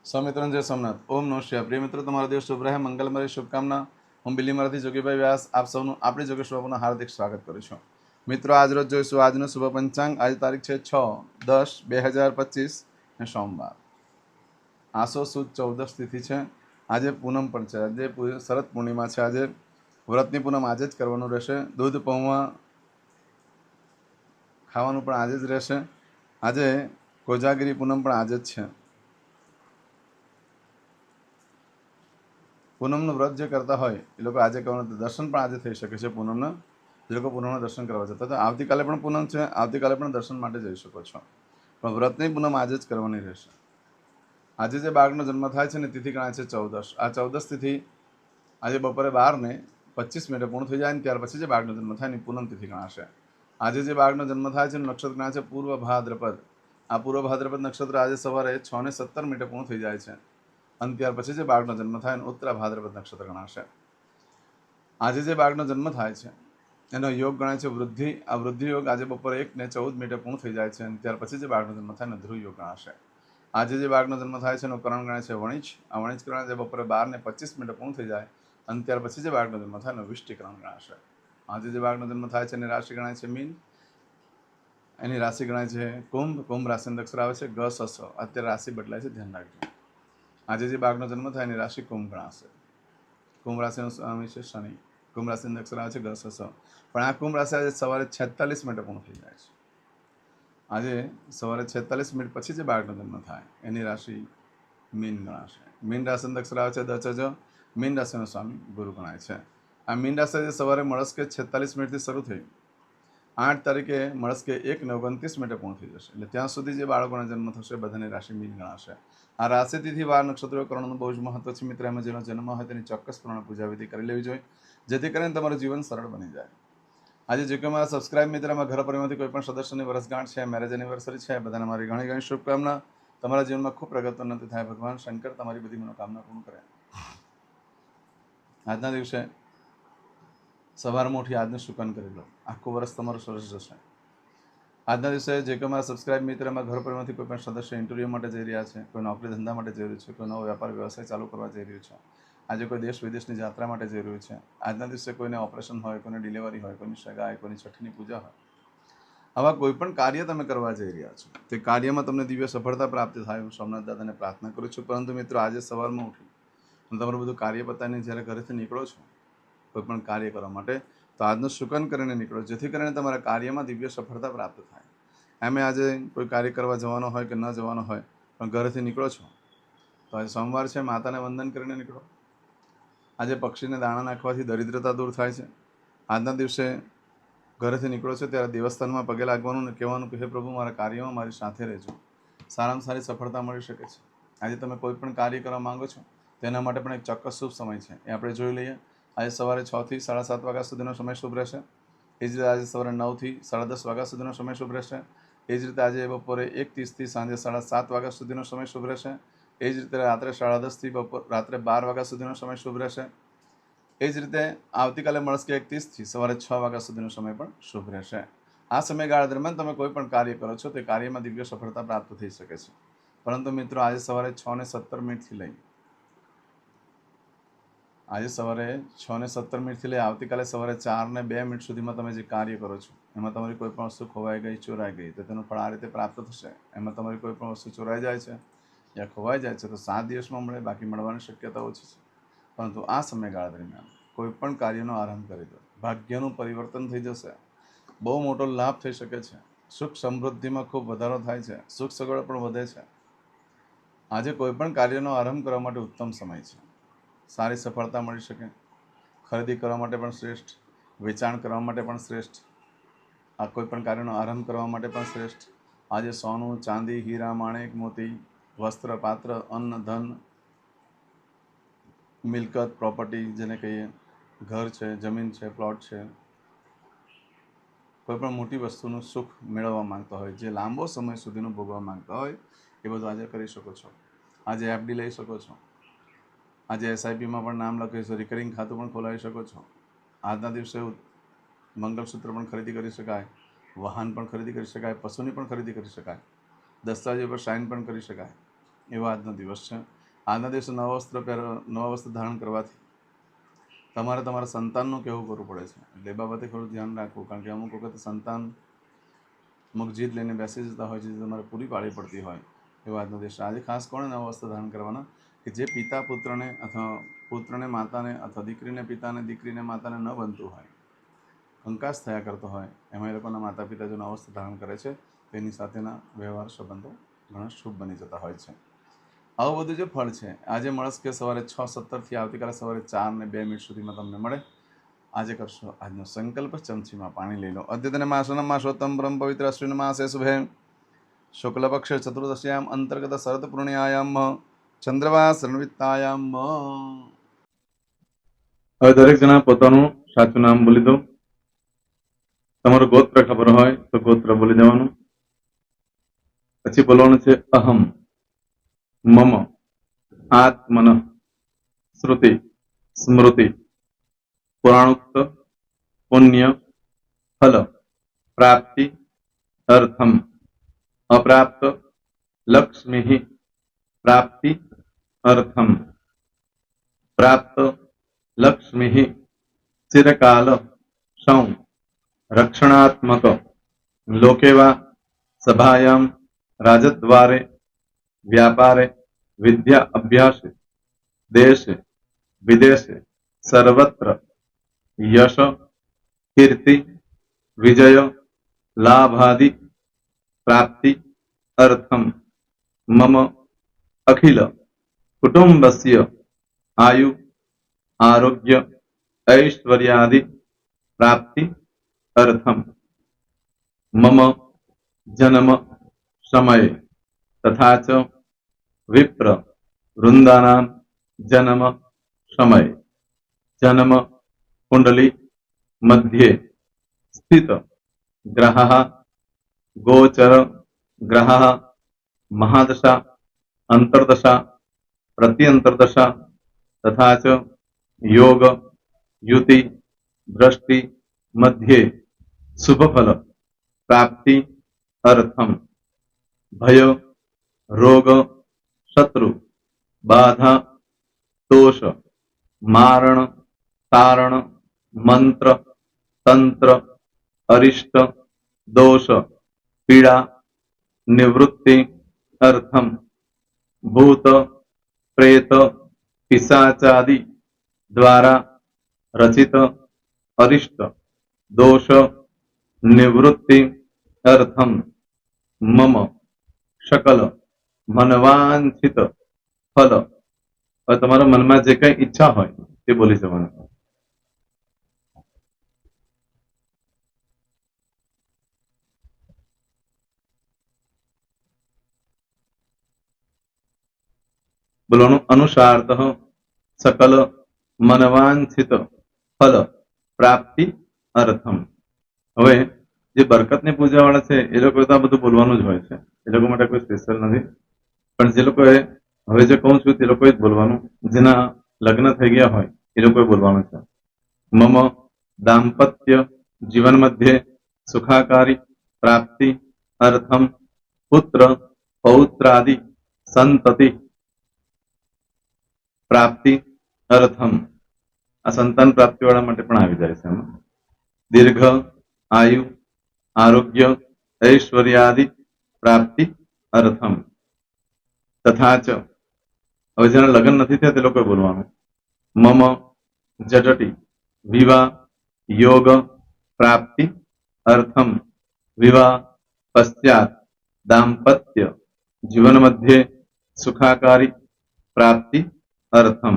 સ્વામિત્રણ જય સોમનાથ. ઓમ નમઃ શિવાય. પ્રિય મિત્રો, તમારો દિવસ શુભ રહે, મંગલમય શુભકામના. હું બિલીમરાથી જોગીભાઈ વ્યાસ આપ સૌનું આપણી જોગેશ્વર બાપુનું હાર્દિક સ્વાગત કરું છું. મિત્રો, આજ રોજ જોઈશું આજનું શુભ પંચાંગ. આજે તારીખ છે 6-10-2025 ને સોમવાર. આસો સુદ 14 તિથિ છે. આજે પૂનમ પણ છે. આજે શરદ પૂર્ણિમા છે. આજે વ્રતની પૂનમ આજે જ કરવાનું રહેશે. દૂધ પૌવા ખાવાનું પણ આજે જ રહેશે. આજે કોજાગીરી પૂનમ પણ આજે જ છે. પૂનમનું વ્રત જે કરતા હોય એ લોકો આજે કરવાનું, દર્શન પણ આજે થઈ શકે છે પૂનમના. જે લોકો પૂનમના દર્શન કરવા જતા તો આવતીકાલે પણ પૂનમ છે, આવતીકાલે પણ દર્શન માટે જઈ શકો છો, પણ વ્રતની પૂનમ આજે જ કરવાની રહેશે. આજે જે બાળકનો જન્મ થાય છે ને તિથિ ગણાય છે 14. આ 14 તિથિ આજે બપોરે 12:25 પૂર્ણ થઈ જાય ને ત્યાર પછી જે બાળકનો જન્મ થાય ને પૂનમ તિથિ ગણાશે. આજે જે બાળકનો જન્મ થાય છે નક્ષત્ર ગણાય છે પૂર્વ ભાદ્રપદ. આ પૂર્વ ભાદ્રપદ નક્ષત્ર આજે સવારે 6:17 પૂર્ણ થઈ જાય છે અને ત્યાર પછી જે બાળકનો જન્મ થાય ને ઉત્તરા ભાદ્રપદ નક્ષત્ર ગણાશે. આજે જે બાળકનો જન્મ થાય છે એનો યોગ ગણાય છે વૃદ્ધિ. આ વૃદ્ધિ યોગ આજે બપોરે 1:14 પૂર્ણ થઈ જાય છે અને ત્યાર પછી જે બાળકનો જન્મ થાય ને ધ્રુવ યોગ ગણાશે. આજે જે બાળકનો જન્મ થાય છે એનો કરણ ગણાય છે વણિજ. આ વણિજ કરણ જે બપોરે 12:25 પૂર્ણ થઈ જાય અને ત્યાર પછી જે બાળકનો જન્મ થાય એનો વિષ્ટિકરણ ગણાશે. આજે જે બાળકનો જન્મ થાય છે એની રાશિ ગણાય છે મીન. એની રાશિ ગણાય છે કુંભ. કુંભ રાશિનો અક્ષર આવે છે ગ સ સ. અત્યારે રાશિ બદલાય છે, ધ્યાન રાખજો. આજે જે બાળકનો જન્મ થાય એની રાશિ કુંભ ગણાશે. કુંભ રાશિનો સ્વામી છે શનિ. કુંભ રાશિનો અક્ષર આવે છે ગ સ સ. પણ આ કુંભ રાશિ આજે સવારે 46 પૂર્ણ થઈ જાય છે. આજે સવારે 46 પછી જે બાળકનો જન્મ થાય એની રાશિ મીન ગણાશે. મીન રાશિનો અક્ષર આવે છે દ ચ જ. મીન રાશિનો સ્વામી ગુરુ ગણાય છે. આ મીન રાશિ આજે સવારે મળસ્કે 46 શરૂ થઈ 8 તારીખે મળસ્કે 1:29 પૂર્ણ થઈ જશે. એટલે ત્યાં સુધી જે બાળકોનો જન્મ થશે બધાની રાશિ મીન ગણાશે. આ રાશિતિથિ વાર નક્ષત્રો કરણનું બહુ જ મહત્વ છે મિત્ર. એમાં જેનો જન્મ હોય તેની ચોક્કસ પ્રમાણે પૂજા વિધિ કરી લેવી જોઈએ, જેથી કરીને તમારું જીવન સરળ બની જાય. આજે જે કોઈ મારા સબસ્ક્રાઇબ મિત્રમાં ઘર પરિવારમાંથી કોઈ પણ સદસ્યની વર્ષગાંઠ છે, મેરેજ એનિવર્સરી છે, બધાને મારી ઘણી ઘણી શુભકામના. તમારા જીવનમાં ખૂબ પ્રગતિ ઉન્નતિ થાય. ભગવાન શંકર તમારી બધી મનોકામના પૂર્ણ કરે. આજના દિવસે સવારમાં ઉઠી આજનું શુકન કરી લો, આખું વર્ષ તમારું સરસ જશે. આજના દિવસે જે કોઈ મારા સબસ્ક્રાઇબ મિત્રમાં ઘર પરિવારમાંથી કોઈ પણ સદસ્ય ઇન્ટરવ્યૂ માટે જઈ રહ્યા છે, કોઈ નોકરી ધંધા માટે જઈ રહ્યું છે, કોઈ નવો વેપાર વ્યવસાય ચાલુ કરવા જઈ રહ્યું છે, આજે કોઈ દેશ વિદેશની યાત્રા માટે જઈ રહ્યું છે, આજના દિવસે કોઈને ઓપરેશન હોય, કોઈને ડિલિવરી હોય, કોઈની સગાઈ, કોઈની છઠ્ઠીની પૂજા હોય, આવા કોઈ પણ કાર્ય તમે કરવા જઈ રહ્યા છો તે કાર્યમાં તમને દિવ્ય સફળતા પ્રાપ્ત થાય હું સોમનાથ દાદાને પ્રાર્થના કરું છું. પરંતુ મિત્રો, આજે સવારમાં ઉઠી તમારું બધું કાર્ય પતાવીને જ્યારે ઘરેથી નીકળો છો કોઈ પણ કાર્ય કરવા માટે, તો આજનું શુકન કરીને નીકળો, જેથી કરીને તમારા કાર્યમાં દિવ્ય સફળતા પ્રાપ્ત થાય. એમ આજે કોઈ કાર્ય કરવા જવાનો હોય કે ન જવાનો હોય પણ ઘરેથી નીકળો છો તો આજે સોમવાર છે, માતાને વંદન કરીને નીકળો. આજે પક્ષીને દાણા નાખવાથી દરિદ્રતા દૂર થાય છે. આજના દિવસે ઘરેથી નીકળો છો ત્યારે દેવસ્થાનમાં પગે લાગવાનું ને કહેવાનું કે હે પ્રભુ, મારા કાર્યમાં મારી સાથે રહેજો. સારામાં સારી સફળતા મળી શકે છે. આજે તમે કોઈ પણ કાર્ય કરવા માંગો છો તેના માટે પણ એક ચોક્કસ શુભ સમય છે, એ આપણે જોઈ લઈએ. આજે સવારે 6 થી 7:30 વાગ્યા સુધીનો સમય શુભ રહેશે. એ જ રીતે આજે સવારે 9 થી 10:30 વાગ્યા સુધીનો સમય શુભ રહેશે. એ જ રીતે આજે બપોરે 1:30 થી સાંજે 7:30 વાગ્યા સુધીનો સમય શુભ રહેશે. એ જ રીતે રાત્રે 10:30 થી રાત્રે 12 વાગ્યા સુધીનો સમય શુભ રહેશે. એ જ રીતે આવતીકાલે મળસ્કે 1:30 થી સવારે 6 વાગ્યા સુધીનો સમય પણ શુભ રહેશે. આ સમયગાળા દરમિયાન તમે કોઈ પણ કાર્ય કરો છો તે કાર્યમાં દિવ્ય સફળતા પ્રાપ્ત થઈ શકે છે. પરંતુ મિત્રો, આજે સવારે 6:17 લઈ આજે સવારે 6:17 લઈ આવતીકાલે સવારે 4:02 સુધીમાં તમે જે કાર્ય કરો છો એમાં તમારી કોઈ પણ વસ્તુ ખોવાઈ ગઈ, ચોરાઈ ગઈ, તો તેનું ફળ આ રીતે પ્રાપ્ત થશે. એમાં તમારી કોઈ પણ વસ્તુ ચોરાઈ જાય છે યા ખોવાઈ જાય છે તો 7 દિવસમાં મળે, બાકી મળવાની શક્યતા ઓછી છે. પરંતુ આ સમયગાળા દરમિયાન કોઈ પણ કાર્યનો આરંભ કરી દો, ભાગ્યનું પરિવર્તન થઈ જશે. બહુ મોટો લાભ થઈ શકે છે. સુખ સમૃદ્ધિમાં ખૂબ વધારો થાય છે. સુખ સગવડ પણ વધે છે. આજે કોઈ પણ કાર્યનો આરંભ કરવા માટે ઉત્તમ સમય છે. સારી સફળતા મળી શકે. ખરીદી કરવા માટે પણ શ્રેષ્ઠ, વેચાણ કરવા માટે પણ શ્રેષ્ઠ, આ કોઈ પણ કાર્યનો આરંભ કરવા માટે પણ શ્રેષ્ઠ. આજે સોનું, ચાંદી, હીરા, માણેક, મોતી, વસ્ત્ર, પાત્ર, અન્ન, ધન, મિલકત, પ્રોપર્ટી જેને કહીએ, ઘર છે, જમીન છે, પ્લોટ છે, કોઈ પણ મોટી વસ્તુનું સુખ મેળવવા માંગતા હોય, જે લાંબો સમય સુધીનું ભોગવવા માંગતા હોય, એ બધું આજે કરી શકો છો. આજે એફડી લઈ શકો છો. આજે એસઆઈપીમાં પણ નામ લખી શકો, રિકરિંગ ખાતું પણ ખોલાવી શકો છો. આજના દિવસે મંગળસૂત્ર પણ ખરીદી કરી શકાય, વાહન પણ ખરીદી કરી શકાય, પશુની પણ ખરીદી કરી શકાય, દસ્તાવેજો પર સાઇન પણ કરી શકાય. એવો આજનો દિવસ છે. આજના દિવસે નવા વસ્ત્ર ધારણ કરવાથી તમારે તમારા સંતાનનું કહેવું કરવું પડે છે, એટલે એ બાબતે થોડું ધ્યાન રાખવું, કારણ કે અમુક વખત સંતાન અમુક જીદ લઈને બેસી જતા હોય છે, જે તમારે પૂરી પાડવી પડતી હોય એવો આજનો દિવસ. આજે ખાસ કોણે નવા વસ્ત્ર ધારણ કરવાના? કે જે પિતા પુત્રને અથવા પુત્રને માતાને અથવા દીકરીને પિતાને દીકરીને માતાને ન બનતું હોય, કંકાસ થયા કરતો હોય, એમાં એ લોકોના માતા પિતા જો નવા વસ્ત્ર ધારણ કરે છે તેની સાથેના વ્યવહાર સંબંધો ઘણા શુભ બની જતા હોય છે. આવું બધું જે ફળ છે આજે મળશે કે સવારે 6:17 આવતીકાલે સવારે 4:02 સુધીમાં તમને મળે. આજે કરશો આજનો સંકલ્પ. ચમચીમાં પાણી લઈ લો. અદ્યતન માસનમ માસોત્તમ બ્રહ્મ પવિત્ર અશ્વિન માસે શુભે શુક્લ પક્ષે ચતુર્દશ્યામ અંતર્ગત શરદ પૂર્ણિયાયામ ચંદ્રવાસ રણવિત્તાયામ. હવે દરેક જણા પોતાનું સાચું નામ બોલી દો. તમારું ગોત્ર ખબર હોય તો ગોત્ર બોલી દેવાનું. પછી બોલવાનું છે અહમ મમ આત્મન શ્રુતિ સ્મૃતિ પુરાણોક્ત પુણ્ય ફલ પ્રાપ્તિ અર્થમ અપ્રાપ્ત લક્ષ્મી પ્રાપ્તિ અર્થમ પ્રાપ્ત લક્ષ્મી ચિરકાલ સૌ રક્ષણાત્મક લોકેવા સભાયામ રાજદ્વારે વ્યાપારે વિદ્યા અભ્યાસે દેશે વિદેશે સર્વત્ર યશ કીર્તિ વિજય લાભાદિ પ્રાપ્તિ અર્થમ મમ અખિલ કુટુંબસ્ય આયુ આરોગ્ય ऐश्वर्यादि प्राप्ति अर्थम मम जन्म समय तथा च विप्र वृंदानां जन्म समय जन्म कुंडली मध्ये स्थित ग्रहः गोचर ग्रहः महादशा अंतर्दशा प्रत्यंतर्दशा तथा च योग युति दृष्टि मध्ये शुभ फल प्राप्ति अर्थम भय रोग शत्रु बाधा दोष मारण तारण मंत्र तंत्र अरिष्ट दोष पीड़ा निवृत्ति अर्थम भूत प्रेत पिशाचादि द्वारा रचित अरिष्ट दोष निवृत्ति अर्थम मम सकल मनवांछित फल. और तुम्हारा मन में जे कई इच्छा हो ते बोली जवाना. बोलो अनुसारतः सकल मनवांछित फल प्राप्ति अर्थम. હવે જે બરકતની પૂજા વાળા છે એ લોકો તો આ બધું બોલવાનું જ હોય છે, એ લોકો માટે કોઈ સ્પેશિયલ નથી. પણ જે લોકોએ હવે જે કહું છું તે લોકોએ જ બોલવાનું, જેના લગ્ન થઈ ગયા હોય એ લોકોએ બોલવાનું છે. મમ દાંપત્ય જીવન મધ્યે સુખાકારી પ્રાપ્તિ અર્થમ પુત્ર પૌત્રાદિ સંતતિ પ્રાપ્તિ અર્થમ. આ સંતાન પ્રાપ્તિ વાળા માટે પણ આવી જાય છે એમાં. દીર્ઘ આયુ આરોગ્ય ऐश्वर्यादि प्राप्ति अर्थम तथा च. હવે જેના લગ્ન નથી થયા તે લોકોએ બોલવાનું. મમ જટટી વિવાહ યોગ પ્રાપ્તિ અર્થમ વિવાહ પશ્ચાત દાંપત્ય જીવન મધ્યે સુખાકારી પ્રાપ્તિ અર્થમ.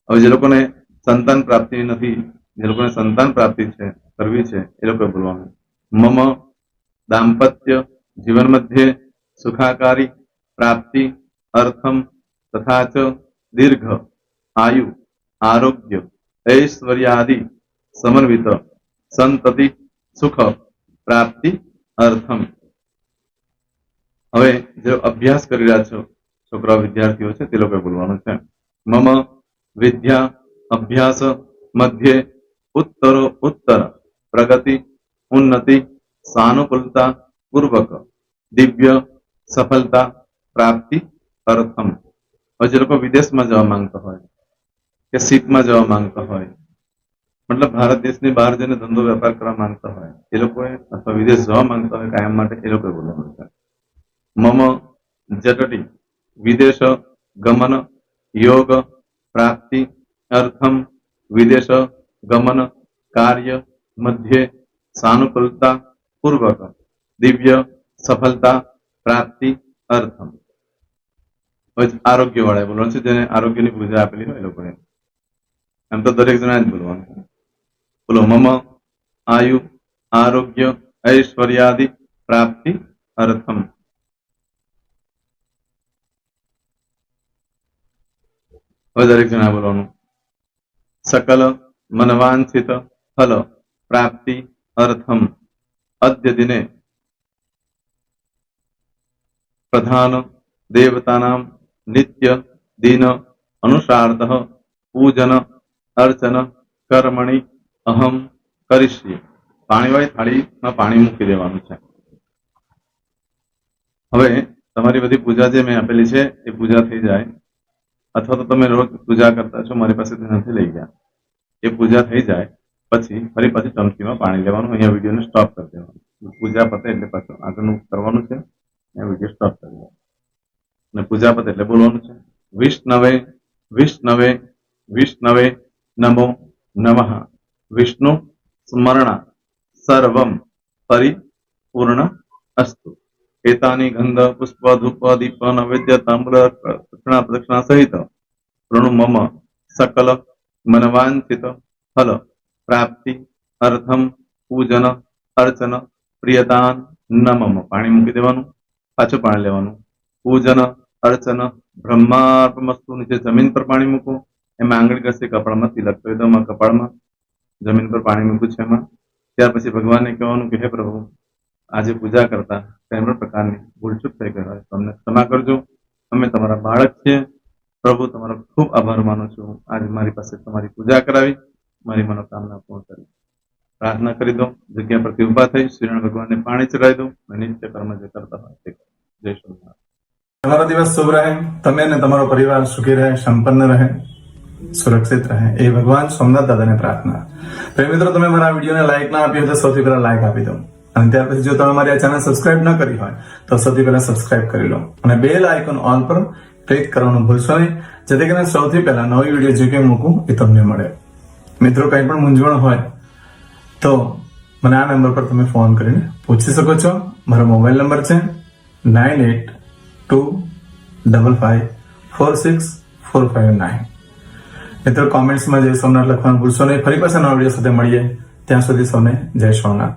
હવે જે લોકોને સંતાન પ્રાપ્તિ નથી, જે લોકોને સંતાન પ્રાપ્તિ છે કરવી છે એ લોકોએ બોલવાનું. મમ दाम्पत्य जीवन मध्य सुखाकारी प्राप्ति अर्थम तथा च दीर्घ आयु आरोग्य ऐश्वर्यादि समन्वित संतति सुख प्राप्ति अर्थम. હવે જો અભ્યાસ કરી રહ્યા છો છોકરા વિદ્યાર્થીઓ છે તે લોકોએ બોલવાનું છે. મમ વિદ્યા અભ્યાસ મધ્યે ઉત્તરો ઉત્તર પ્રગતિ ઉન્નતિ सानुकूलता पूर्वक दिव्य सफलता प्राप्ति અર્થમ. હવે જે લોકો વિદેશમાં જવા માંગતા હોય કે શીપમાં જવા માંગતા હોય, મતલબ ભારત દેશની બહાર જઈને ધંધો વેપાર કરવા માંગતા હોય એ લોકોએ, અથવા વિદેશ જવા માંગતા હોય કાયમ માટે, એ લોકોએ બોલવાનું છે. મમ જટટી વિદેશ ગમન યોગ પ્રાપ્તિ અર્થમ વિદેશ ગમન કાર્ય મધ્યે સાનુકૂળતા પૂર્વક દિવ્ય સફળતા પ્રાપ્તિ અર્થમ. હવે આરોગ્ય વાળા બોલવાનું છે, જેને આરોગ્યની પૂજા આપેલી હોય એ લોકોએ. એમ તો દરેક જણા જ બોલવાનું છે. બોલો. મમ આયુ આરોગ્ય ઐશ્વર્યાદિ પ્રાપ્તિ અર્થમ. હવે દરેક જણા બોલવાનું. સકલ મનવાંછિત ફલ પ્રાપ્તિ અર્થમ અદ્ય દિને પ્રધાન દેવતાનામ નિત્ય દિન અનુસાર્ધ પૂજન અર્ચન કર્મણિ અહમ કરીશ્યે. પાણીવાળી થાળીમાં પાણી મૂકી દેવાનું છે. હવે તમારી બધી પૂજા જે મેં આપેલી છે એ પૂજા થઈ જાય, અથવા તો તમે રોજ પૂજા કરતા છો, મારી પાસેથી નથી લઈ ગયા, એ પૂજા થઈ જાય પછી ફરી પાછી ચમચીમાં પાણી લેવાનું. અહીંયા વિડીયોને સ્ટોપ કરી દેવાનું. પૂજા પતે એટલે પાછું આગળનું કરવાનું છે. અહીંયા વિડીયો સ્ટોપ કરી દેવાનો અને પૂજા પતે એટલે બોલવાનું છે. વિષ્ણવે વિષ્ણવે વિષ્ણવે નમો નમઃ. વિષ્ણુ સ્મરણા સર્વમ પરિપૂર્ણ અસ્તુ. એતાની ગંધ પુષ્પ ધૂપ દીપ નૈવેદ્ય તાંબૂલ પ્રદક્ષિણા સહિત પ્રણુ મમ સકલ મનવાંછિત ફલ પ્રાપ્તિ અર્થમ પૂજન અર્ચન પ્રિયદાન નમમ. પાણી મૂકી દેવાનું, પાછું પાણી લેવાનું. પૂજન અર્ચન બ્રહ્માર્પણમસ્તુ. નીચે જમીન પર પાણી મૂકો, એમાં આંગળી ઘસી કપાળમાં તિલક કરી દો. કપાળમાં જમીન પર પાણી મૂક્યું છે એમાં. ત્યાર પછી ભગવાનને કહેવાનું કે હે પ્રભુ, આજે પૂજા કરતા કોઈ પણ પ્રકારની ભૂલચૂક થઈ ગઈ હોય તો અમને ક્ષમા કરજો. અમે તમારા બાળક છીએ. પ્રભુ, તમારો ખૂબ આભાર માનું છું. આજે મારી પાસે તમારી પૂજા કરાવી, મારી મનોકામના પૂર્ણ કરી. પ્રાર્થના કરી દો. જગ્યા પરથી ઉભા થઈ શ્રીનારાયણ ભગવાનને પાણી ચડાવી દો અને નિત્ય કર્મ જે કરતા હોય તે કરો. જય શ્રી. તમારો દિવસ શુભ રહે. તમે અને તમારો પરિવાર સુખી રહે, સંપન્ન રહે, સુરક્ષિત રહે, એ ભગવાન સોમનાથ દાદાને પ્રાર્થના. તો મિત્રો, તમે મારા વિડીયોને લાઈક ના આપી હોય તો સૌથી પહેલા લાઈક આપી દો. અને ત્યાર પછી જો તમે મારી આ ચેનલ સબસ્ક્રાઇબ ન કરી હોય તો સૌથી પહેલા સબસ્ક્રાઇબ કરી લો અને બેલ આઇકોન ઓલ પર ક્લિક કરવાનું ભૂલશો નહીં, જેથી કરીને સૌથી પહેલા નવી વિડીયો જે કંઈ મૂકું એ તમને મળે. મિત્રો, કંઈ પણ મૂંઝવણ હોય તો મને આ નંબર પર તમે ફોન કરીને પૂછી શકો છો. મારો મોબાઈલ નંબર છે 9825546459. મિત્રો, કોમેન્ટ્સમાં જય સોમનાથ લખવાનું ભૂલશો નહીં. ફરી પાછા નવા વિડીયો સાથે મળીએ. ત્યાં સુધી સૌને જય સોમનાથ.